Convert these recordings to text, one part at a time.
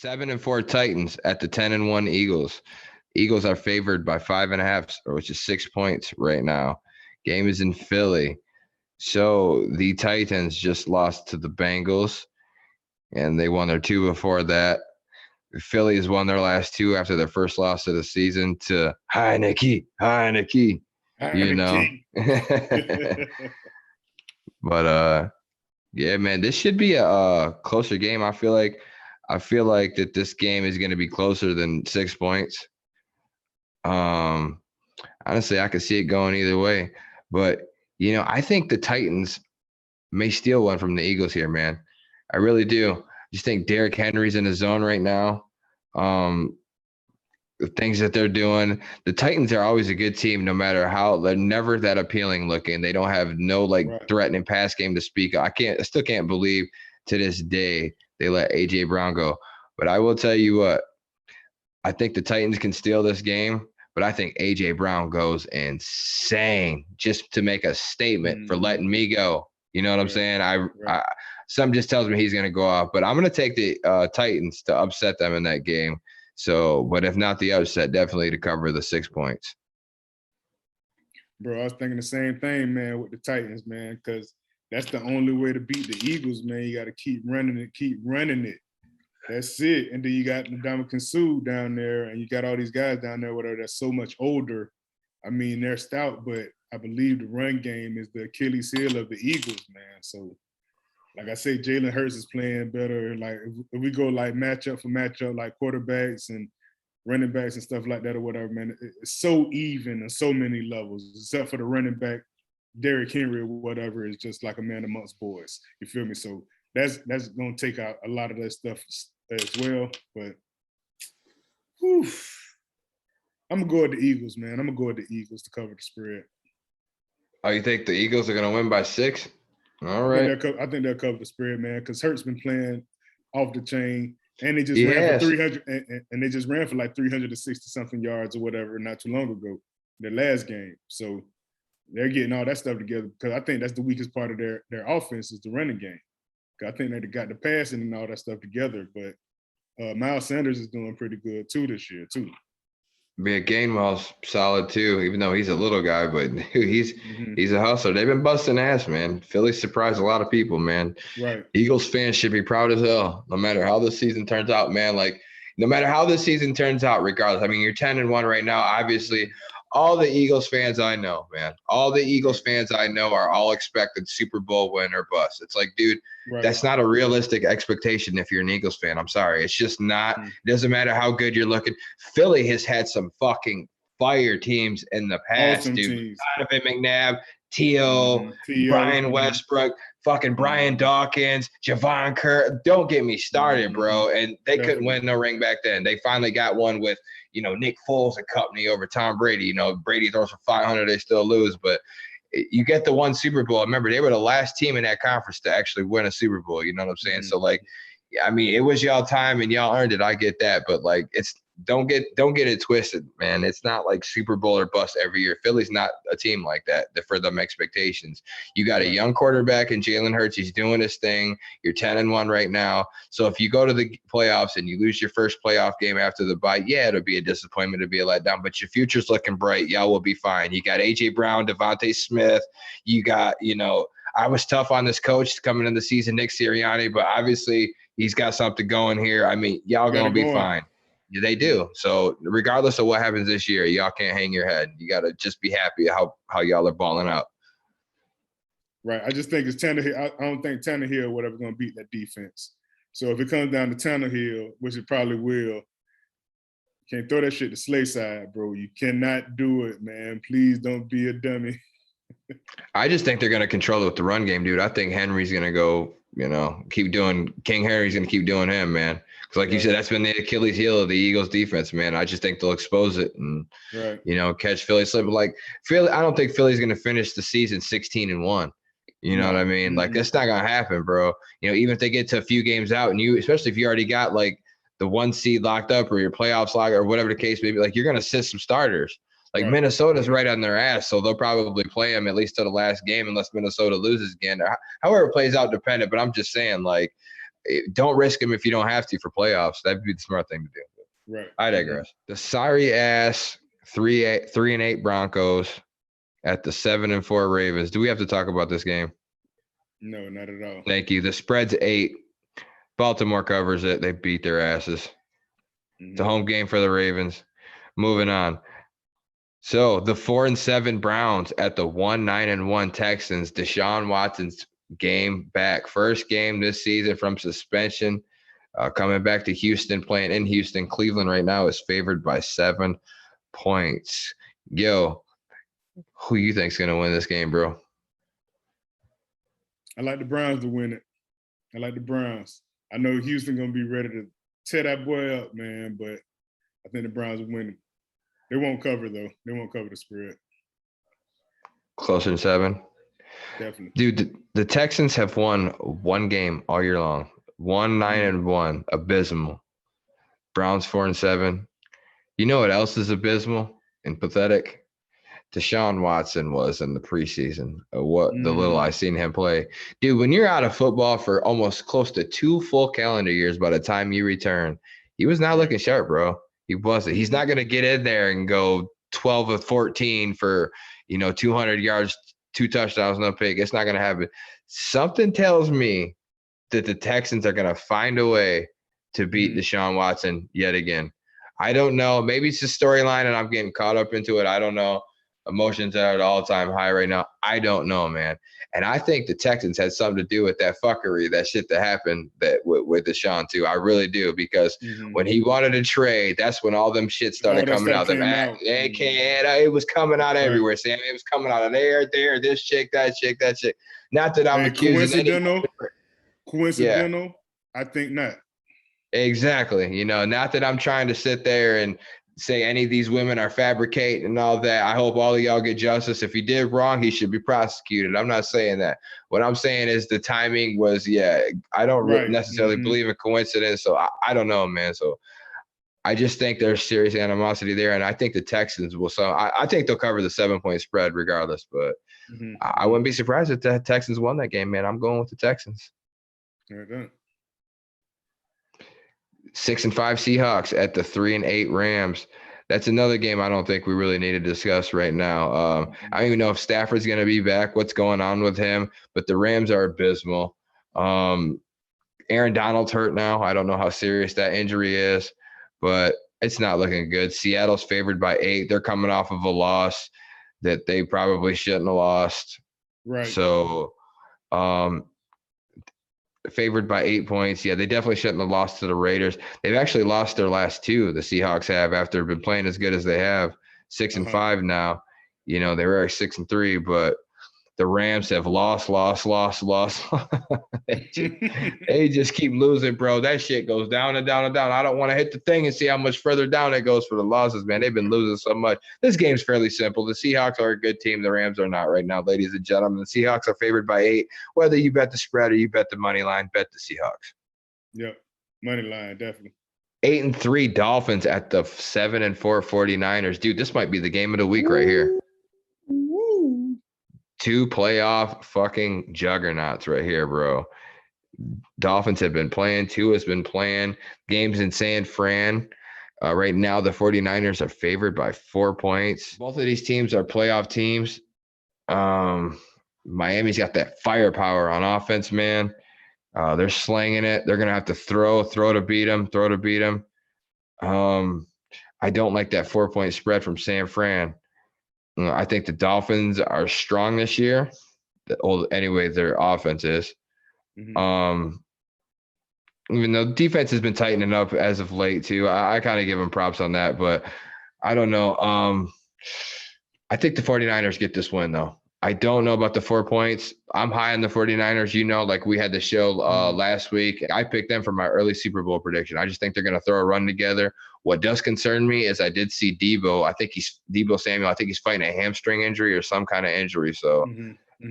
7-4 Titans at the 10-1 Eagles. Eagles are favored by 5.5, which is 6 points right now. Game is in Philly. So the Titans just lost to the Bengals, and they won their two before that. Philly has won their last two after their first loss of the season to Heineke, you know. But yeah, man, this should be a closer game. I feel like that this game is going to be closer than 6 points. Um, Honestly, I could see it going either way, but I think the Titans may steal one from the Eagles here, man. I really do. Just think Derrick Henry's in the zone right now. Um, the things that they're doing. The Titans are always a good team, no matter how they're never that appealing looking. They don't have no Right. threatening pass game to speak of. I still can't believe to this day they let AJ Brown go. But I will tell you what, I think the Titans can steal this game, but I think AJ Brown goes insane just to make a statement for letting me go. You know what I'm saying? I Some just tells me he's going to go off, but I'm going to take the Titans to upset them in that game. So, but if not the upset, definitely to cover the 6 points. Bro, I was thinking the same thing, man, with the Titans, man, because that's the only way to beat the Eagles, man. You got to keep running it. That's it. And then you got Ndamukong Suh down there, and you got all these guys down there, whatever, that's so much older. I mean, they're stout, but I believe the run game is the Achilles heel of the Eagles, man. So, like I say, Jalen Hurts is playing better. Like, if we go, like, matchup for matchup, like quarterbacks and running backs and stuff like that or whatever, man, it's so even on so many levels, except for the running back, Derrick Henry or whatever, is just like a man amongst boys. You feel me? So that's going to take out a lot of that stuff as well. But whew, I'm going to go with the Eagles, man. I'm going to go with the Eagles to cover the spread. Oh, you think the Eagles are going to win by 6? All right. I think they'll cover the spread, man, because Hurts been playing off the chain. And they just ran for 300, and they just ran for like 360 something yards or whatever not too long ago, their last game. So they're getting all that stuff together, because I think that's the weakest part of their offense is the running game. I think they got the passing and all that stuff together. But Miles Sanders is doing pretty good too this year too. Yeah, Gainwell's solid too, even though he's a little guy, but he's a hustler. They've been busting ass, man. Philly surprised a lot of people, man. Right. Eagles fans should be proud as hell, no matter how this season turns out, man. Like, no matter how this season turns out, regardless. I mean, you're 10-1 right now. Obviously, all the Eagles fans I know, man, all the Eagles fans I know are all expected Super Bowl win or bust. It's like, dude, that's not a realistic expectation if you're an Eagles fan. I'm sorry. It's just not. It doesn't matter how good you're looking. Philly has had some fucking fire teams in the past, awesome dude. Teams. Donovan McNabb, T.O., Brian Westbrook, fucking Brian Dawkins, Javon Kerr. Don't get me started, bro. And they couldn't win no ring back then. They finally got one with, Nick Foles and company over Tom Brady. Brady throws for 500, they still lose. But you get the one Super Bowl. Remember, they were the last team in that conference to actually win a Super Bowl. You know what I'm saying? So, like, I mean, it was y'all time and y'all earned it. I get that. But, like, don't get it twisted, man. It's not like Super Bowl or bust every year. Philly's not a team like that for them expectations. You got a young quarterback in Jalen Hurts. He's doing his thing. You're 10-1 right now. So if you go to the playoffs and you lose your first playoff game after the bye, yeah, it'll be a disappointment, to be a letdown, but your future's looking bright. Y'all will be fine. You got AJ Brown, Devontae Smith. You got, I was tough on this coach coming into the season, Nick Sirianni, but obviously he's got something going here. I mean, y'all going to be fine. Yeah, they do. So regardless of what happens this year, y'all can't hang your head. You got to just be happy how y'all are balling out. Right. I just think it's Tannehill. I don't think Tannehill or whatever going to beat that defense. So if it comes down to Tannehill, which it probably will, you can't throw that shit to Slayside, bro. You cannot do it, man. Please don't be a dummy. I just think they're going to control it with the run game, dude. I think Henry's going to go, keep doing – King Henry's going to keep doing him, man. Because like you said, that's been the Achilles heel of the Eagles defense, man. I just think they'll expose it and, catch Philly slip. Like, Philly, I don't think Philly's going to finish the season 16-1. You know what I mean? Like, that's not going to happen, bro. Even if they get to a few games out and especially if you already got, like, the 1 seed locked up or your playoffs locked or whatever the case may be, like, you're going to sit some starters. Like, Minnesota's right on their ass, so they'll probably play them at least to the last game unless Minnesota loses again. However it plays out, dependent. But I'm just saying, like, don't risk him if you don't have to for playoffs. That'd be the smart thing to do. Right. I digress. The sorry ass 3-8 Broncos at the 7-4 Ravens. Do we have to talk about this game? No, not at all. Thank you. The spread's 8. Baltimore covers it. They beat their asses. It's a home game for the Ravens. Moving on. So the 4-7 Browns at the 1-9-1 Texans. Deshaun Watson's game back. First game this season from suspension. Coming back to Houston, playing in Houston. Cleveland right now is favored by 7 points. Yo, who you think's gonna win this game, bro? I like the Browns to win it. I like the Browns. I know Houston gonna be ready to tear that boy up, man, but I think the Browns will win it. They won't cover, though. They won't cover the spread. Closer than 7? Definitely. Dude, the Texans have won one game all year long. 1-9-1. Abysmal. Browns 4-7. You know what else is abysmal and pathetic? Deshaun Watson was in the preseason. The little I seen him play. Dude, when you're out of football for almost close to 2 full calendar years by the time you return, he was not looking sharp, bro. He wasn't. He's not going to get in there and go 12 of 14 for, 200 yards, 2 touchdowns, no pick. It's not going to happen. Something tells me that the Texans are going to find a way to beat Deshaun Watson yet again. I don't know. Maybe it's the storyline and I'm getting caught up into it. I don't know. Emotions are at all-time high right now. I don't know, man. And I think the Texans had something to do with that fuckery, that shit that happened with Deshaun too. I really do, because when he wanted to trade, that's when all them shit started coming out. It was coming out everywhere, Sam. It was coming out of there, this chick, that chick, that chick. Not that I'm accusing coincidental? Yeah. I think not. Exactly. Not that I'm trying to sit there and say any of these women are fabricating and all that. I hope all of y'all get justice. If he did wrong, he should be prosecuted. I'm not saying that. What I'm saying is the timing was, I don't necessarily believe in coincidence. So I don't know, man. So I just think there's serious animosity there. And I think the Texans will. So I think they'll cover the 7-point spread regardless. But I wouldn't be surprised if the Texans won that game, man. I'm going with the Texans. 6-5 Seahawks at the 3-8 Rams. That's another game I don't think we really need to discuss right now. I don't even know if Stafford's going to be back, what's going on with him, but the Rams are abysmal. Aaron Donald's hurt now. I don't know how serious that injury is, but it's not looking good. Seattle's favored by 8. They're coming off of a loss that they probably shouldn't have lost. Right. So, favored by 8 points. Yeah, they definitely shouldn't have lost to the Raiders. They've actually lost their last 2. The Seahawks have, after been playing as good as they have. 6-5 now. They were at 6-3, but the Rams have lost. They just keep losing, bro. That shit goes down and down and down. I don't want to hit the thing and see how much further down it goes for the losses, man. They've been losing so much. This game's fairly simple. The Seahawks are a good team. The Rams are not right now, ladies and gentlemen. The Seahawks are favored by 8. Whether you bet the spread or you bet the money line, bet the Seahawks. Yep, money line, definitely. 8-3 Dolphins at the 7-4 49ers. Dude, this might be the game of the week right here. 2 playoff fucking juggernauts right here, bro. Dolphins have been playing. Tua's been playing. Games in San Fran. Right now, the 49ers are favored by 4 points. Both of these teams are playoff teams. Miami's got that firepower on offense, man. They're slanging it. They're going to have to throw to beat them, I don't like that 4-point spread from San Fran. I think the Dolphins are strong this year. Anyway, their offense is. Even though defense has been tightening up as of late too. I kind of give them props on that, but I don't know. I think the 49ers get this win though. I don't know about the 4 points. I'm high on the 49ers. Like we had the show last week. I picked them for my early Super Bowl prediction. I just think they're going to throw a run together. What does concern me is I did see Debo. Debo Samuel. I think he's fighting a hamstring injury or some kind of injury. So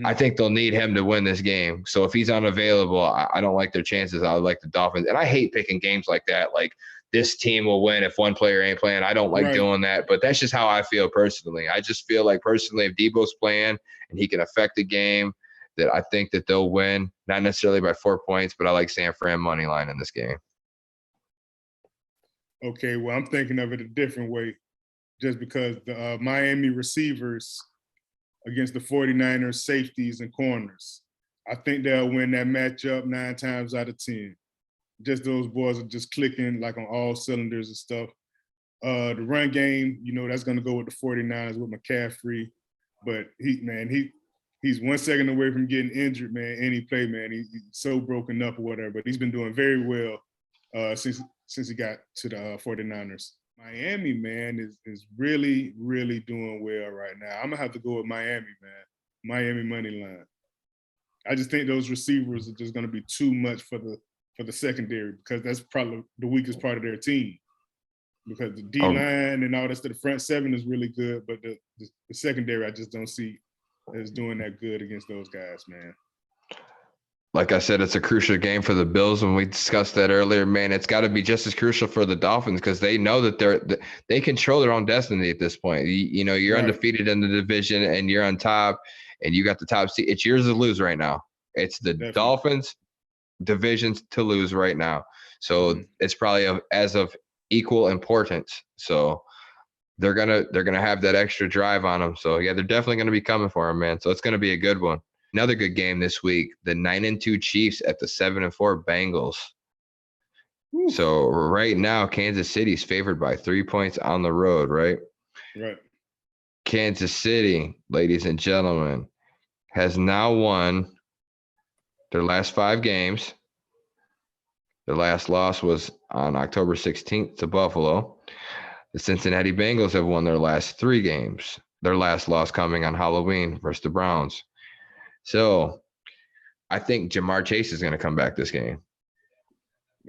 I think they'll need him to win this game. So if he's unavailable, I don't like their chances. I like the Dolphins. And I hate picking games like that. Like this team will win if one player ain't playing. I don't like doing that. But that's just how I feel personally. I just feel like personally if Debo's playing and he can affect the game, that I think that they'll win, not necessarily by 4 points, but I like San Fran money line in this game. Okay, well, I'm thinking of it a different way, just because the Miami receivers against the 49ers safeties and corners, I think they'll win that matchup 9 times out of 10. Just those boys are just clicking like on all cylinders and stuff. The run game, that's going to go with the 49ers with McCaffrey. But he's 1 second away from getting injured, man. Any play, man. He's so broken up or whatever. But he's been doing very well since he got to the 49ers. Miami, man, is really, really doing well right now. I'm going to have to go with Miami, man. Miami money line. I just think those receivers are just going to be too much for the secondary, because that's probably the weakest part of their team. Because the D line and all that stuff, the front seven is really good, but the secondary I just don't see as doing that good against those guys, man. Like I said, it's a crucial game for the Bills. When we discussed that earlier, man, it's got to be just as crucial for the Dolphins, because they know that they control their own destiny at this point. You're right. Undefeated in the division, and you're on top, and you got the top seed. It's yours to lose right now. It's the Dolphins divisions to lose right now. So it's probably as of equal importance. So they're gonna have that extra drive on them. So yeah, they're definitely gonna be coming for them, man. So it's gonna be a good one. Another good game this week, the 9-2 Chiefs at the 7-4 Bengals. Ooh. So right now, Kansas City's favored by 3 points on the road, right? Right. Kansas City, ladies and gentlemen, has now won their last 5 games. Their last loss was on October 16th to Buffalo. The Cincinnati Bengals have won their last 3 games. Their last loss coming on Halloween versus the Browns. So I think Jamar Chase is going to come back this game.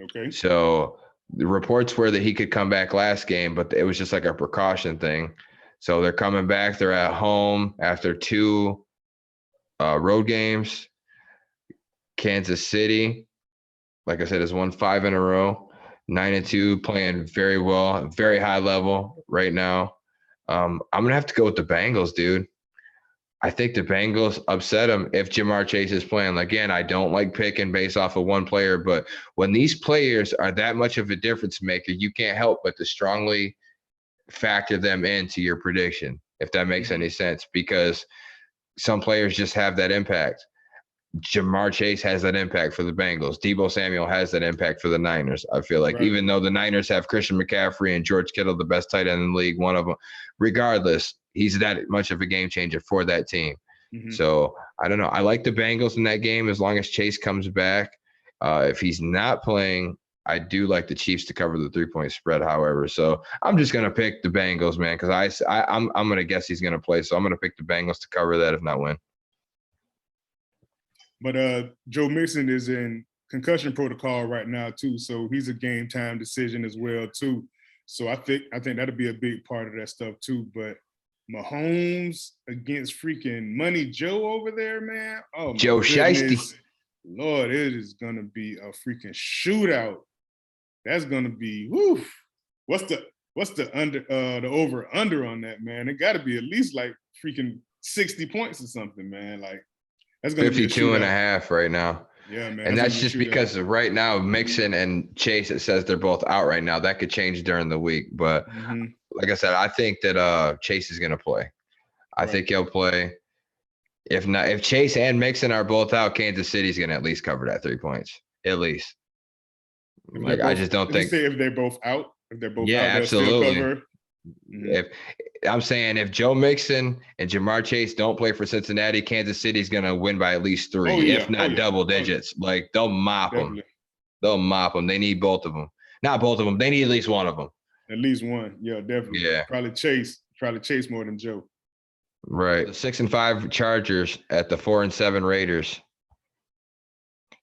Okay. So the reports were that he could come back last game, but it was just like a precaution thing. So they're coming back. They're at home after 2 road games. Kansas City, like I said, has won 5 in a row. 9-2, playing very well, very high level right now. I'm going to have to go with the Bengals, dude. I think the Bengals upset them if Jamar Chase is playing. Again, I don't like picking based off of one player, but when these players are that much of a difference maker, you can't help but to strongly factor them into your prediction, if that makes any sense, because some players just have that impact. Jamar Chase has that impact for the Bengals. Deebo Samuel has that impact for the Niners. I feel like even though the Niners have Christian McCaffrey and George Kittle, the best tight end in the league, one of them, regardless, he's that much of a game changer for that team. So I don't know. I like the Bengals in that game as long as Chase comes back. If he's not playing, I do like the Chiefs to cover the 3-point spread, however. So I'm just going to pick the Bengals, man, because I'm going to guess he's going to play. So I'm going to pick the Bengals to cover that, if not win. But Joe Mixon is in concussion protocol right now too, so he's a game time decision as well too. So I think that'll be a big part of that stuff too. But Mahomes against freaking Money Joe over there, man. Oh, Joe Shiesty. Lord, it is gonna be a freaking shootout. That's gonna be woof. What's the over under on that, man? It got to be at least like freaking 60 points or something, man. Like. 52.5 right now. Yeah, man. And that's just because right now, Mixon and Chase, it says they're both out right now. That could change during the week. But like I said, I think that Chase is going to play. I think he'll play. If Chase and Mixon are both out, Kansas City's going to at least cover that 3 points. At least. Like, I just don't think. You say if they're both out? If they're both out, absolutely. Still cover? If I'm saying if Joe Mixon and Jamar Chase don't play for Cincinnati, Kansas City's gonna win by at least 3, if not double digits. Like they'll mop them. They'll mop them. They need both of them. Not both of them. They need at least one of them. At least one. Yeah, definitely. Yeah. Probably Chase more than Joe. Right. The 6-5 Chargers at the 4-7 Raiders.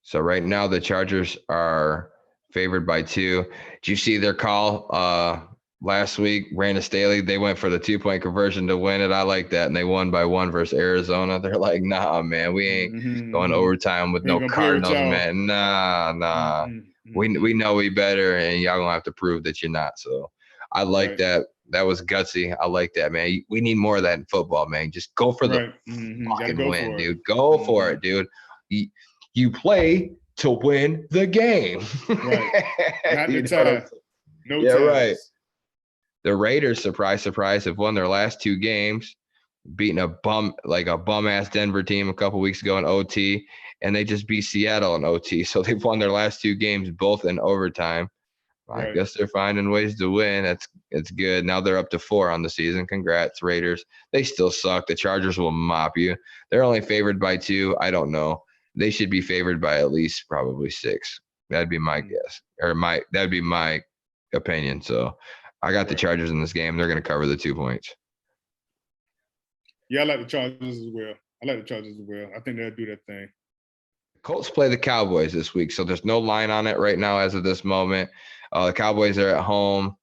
So right now the Chargers are favored by 2. Did you see their call? Last week, Brandon Staley, they went for the 2-point conversion to win it. I like that. And they won by 1 versus Arizona. They're like, nah, man, we ain't going overtime with no Cardinals, man. Nah. We know we better, and y'all going to have to prove that you're not. So I like that. That was gutsy. I like that, man. We need more of that in football, man. Just go for the fucking win, dude. Go for it, dude. You play to win the game. Right. Not the tie. No ties. Right. The Raiders, surprise, have won their last 2 games, beating a bum ass Denver team a couple weeks ago in OT, and they just beat Seattle in OT. So they've won their last 2 games, both in overtime. I guess they're finding ways to win. It's good. Now they're up to 4 on the season. Congrats, Raiders. They still suck. The Chargers will mop you. They're only favored by 2. I don't know. They should be favored by at least probably 6. That'd be my guess, or that'd be my opinion. So I got the Chargers in this game. They're going to cover the 2 points. Yeah, I like the Chargers as well. I think they'll do that thing. Colts play the Cowboys this week, so there's no line on it right now as of this moment. The Cowboys are at home.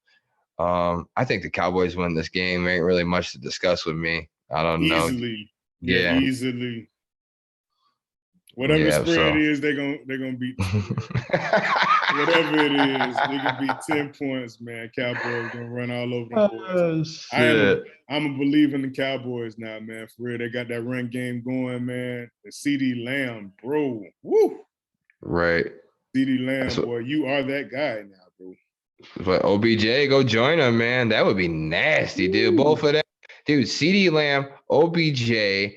I think the Cowboys win this game. There ain't really much to discuss with me. I don't know. Yeah, easily. Whatever the spread is, they're gonna beat. Whatever it is, they can beat 10 points, man. Cowboys gonna run all over them boys. I'm a believer in the Cowboys now, man. For real, they got that run game going, man. The CeeDee Lamb, bro. Woo. Right. CeeDee Lamb, boy, you are that guy now, bro. But OBJ, go join him, man. That would be nasty, dude. Both of them, dude. CeeDee Lamb, OBJ.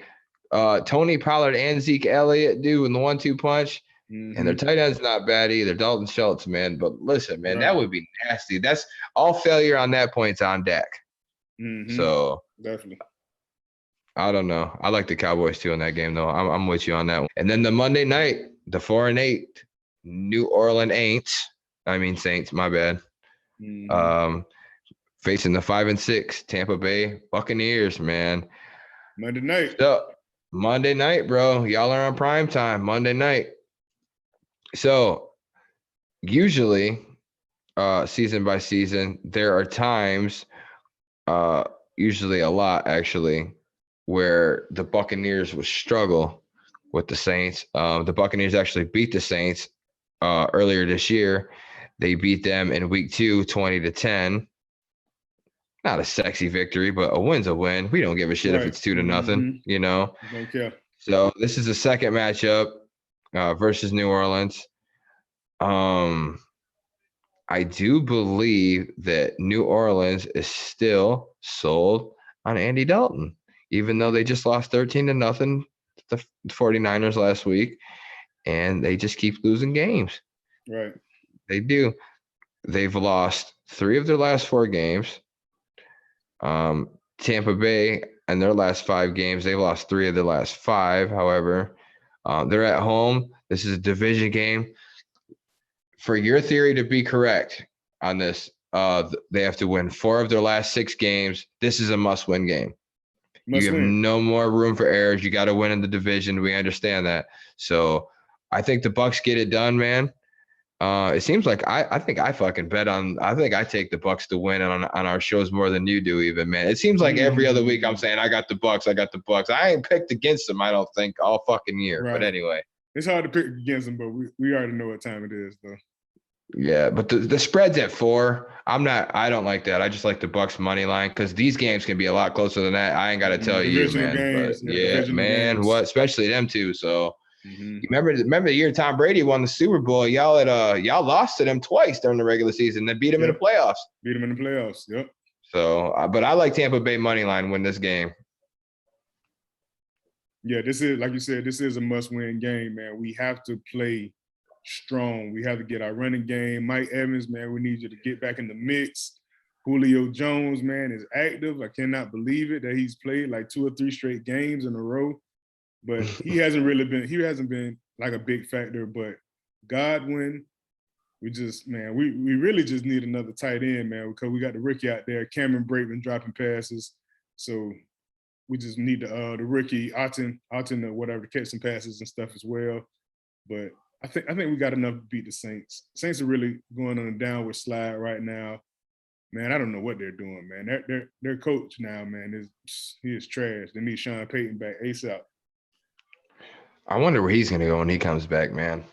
Tony Pollard and Zeke Elliott doing the 1-2 punch, and their tight end's not bad either. Dalton Schultz, man. But listen, man, that would be nasty. That's all failure on that point's on Dak. So definitely, I don't know. I like the Cowboys too in that game, though. I'm with you on that one. And then the Monday night, the 4-8 New Orleans Saints. My bad. Facing the 5-6 Tampa Bay Buccaneers, man. Monday night. So, Monday night, bro. Y'all are on prime time. Monday night. So usually, season by season, there are times, usually a lot actually, where the Buccaneers will struggle with the Saints. The Buccaneers actually beat the Saints earlier this year. They beat them in week 2, 20-10. Not a sexy victory, but a win's a win. We don't give a shit if it's 2-0, you know? Don't care. So this is the second matchup versus New Orleans. I do believe that New Orleans is still sold on Andy Dalton, even though they just lost 13-0 to the 49ers last week, and they just keep losing games. Right. They do. They've lost 3 of their last 4 games. Tampa Bay and their last 5 games, they've lost 3 of their last 5. However, they're at home. This is a division game. For your theory to be correct on this, they have to win 4 of their last 6 games. This is a must-win game. You have no more room for errors. You got to win in the division. We understand that. So I think the Bucs get it done, man. It seems like I think I fucking bet on. I think I take the Bucs to win on our shows more than you do, even, man. It seems like every other week I'm saying I got the Bucs. I ain't picked against them. I don't think all fucking year. Right. But anyway, it's hard to pick against them, but we already know what time it is, though. Yeah, but the spread's at 4. I don't like that. I just like the Bucs money line because these games can be a lot closer than that. I ain't got to tell you, man. Games, but man, what? Especially them two. So. You remember the year Tom Brady won the Super Bowl? Y'all lost to them twice during the regular season. They beat them in the playoffs. Yep. So, but I like Tampa Bay money line win this game. Yeah, this is, like you said, this is a must-win game, man. We have to play strong. We have to get our running game. Mike Evans, man, we need you to get back in the mix. Julio Jones, man, is active. I cannot believe it that he's played like 2 or 3 straight games in a row. But he hasn't been like a big factor. But Godwin, we really just need another tight end, man, because we got the rookie out there, Cameron Brateman dropping passes. So we just need the rookie Auten or whatever to catch some passes and stuff as well. But I think we got enough to beat the Saints. Saints are really going on a downward slide right now. Man, I don't know what they're doing, man. Their coach now, man, he is trash. They need Sean Payton back ASAP. I wonder where he's going to go when he comes back, man.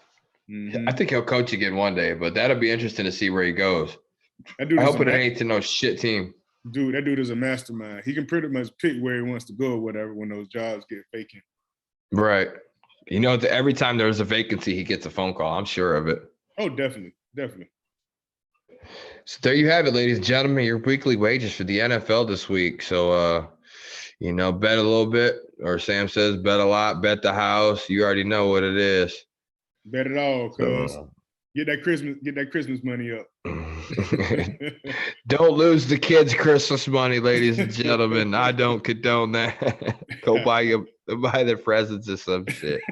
I think he'll coach again one day, but that'll be interesting to see where he goes. That dude I is hope it ain't to no shit team. Dude, that dude is a mastermind. He can pretty much pick where he wants to go or whatever when those jobs get vacant. Right. You know, every time there's a vacancy, he gets a phone call. I'm sure of it. Oh, definitely. So there you have it, ladies and gentlemen, your weekly wages for the NFL this week. So, you know, bet a little bit, or Sam says bet a lot, bet the house. You already know what it is. Bet it all, cuz. Get that Christmas money up. Don't lose the kids' Christmas money, ladies and gentlemen. I don't condone that. Go buy their presents or some shit.